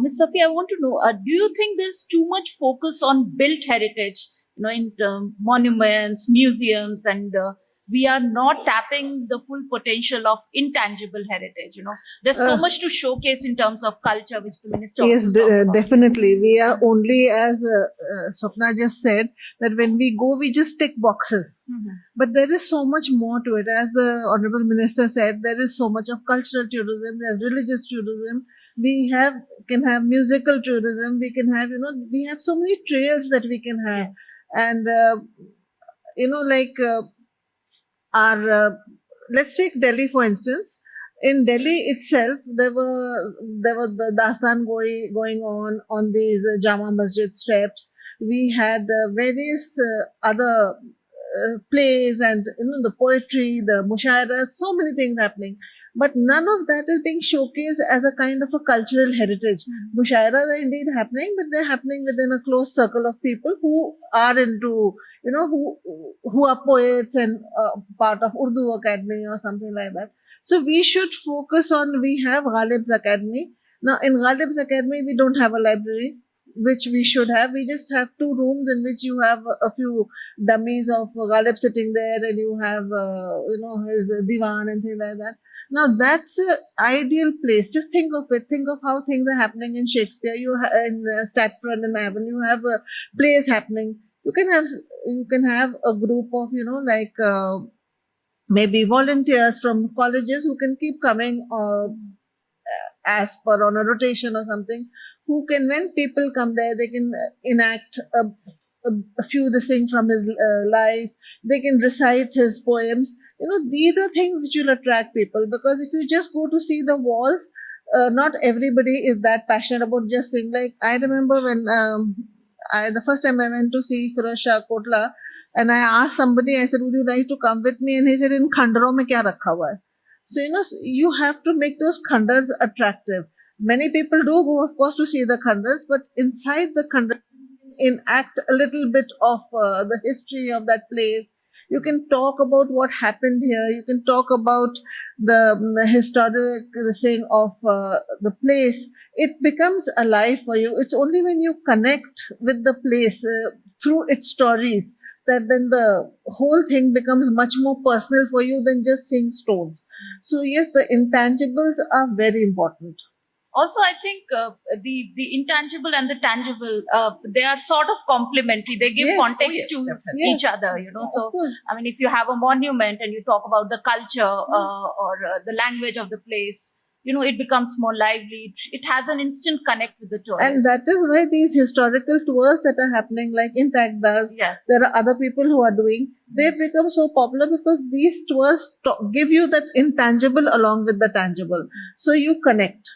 Ms. Safi, I want to know, do you think there's too much focus on built heritage, in monuments, museums, and we are not tapping the full potential of intangible heritage? There's so much to showcase in terms of culture, which the minister Yes, also talked about. definitely. We are only, as Swapna just said, that when we go, we just tick boxes. But there is so much more to it. As the Honorable Minister said, there is so much of cultural tourism, there's religious tourism. We can have musical tourism. We can have, we have so many trails that we can have. Yes. And, like let's take Delhi, for instance. In Delhi itself, there was the dastan going on these Jama Masjid steps. We had various other plays and the poetry, the mushaira, so many things happening. But none of that is being showcased as a kind of a cultural heritage. Mushairas are indeed happening, but they're happening within a close circle of people who are into, who are poets and part of Urdu Academy or something like that. So we should focus on, we have Ghalib's Academy. Now in Ghalib's Academy, we don't have a library, which we should have. We just have 2 rooms in which you have a few dummies of Ghalib sitting there, and you have, his divan and things like that. Now that's an ideal place. Just think of it. Think of how things are happening in Shakespeare. In Stratford and Avon, you have plays happening. You can have a group of, maybe volunteers from colleges who can keep coming as per on a rotation or something, who can, when people come there, they can enact a few things from his life. They can recite his poems. These are things which will attract people, because if you just go to see the walls, not everybody is that passionate about just singing. Like I remember when the first time I went to see Firoz Shah Kotla, and I asked somebody, I said, would you like to come with me? And he said, in khandaron mein kya rakha hua hai? So, you have to make those khandars attractive. Many people do go, of course, to see the khandars, but inside the khandar, enact a little bit of the history of that place. You can talk about what happened here. You can talk about the historic thing of the place. It becomes alive for you. It's only when you connect with the place through its stories that then the whole thing becomes much more personal for you than just seeing stones. So yes, the intangibles are very important. Also, I think the intangible and the tangible, they are sort of complementary. They give context to each other, So, I mean, if you have a monument and you talk about the culture or the language of the place, it becomes more lively. It has an instant connect with the tourist. And that is why these historical tours that are happening, like INTACH does, there are other people who are doing, they've become so popular because these tours give you that intangible along with the tangible. So you connect.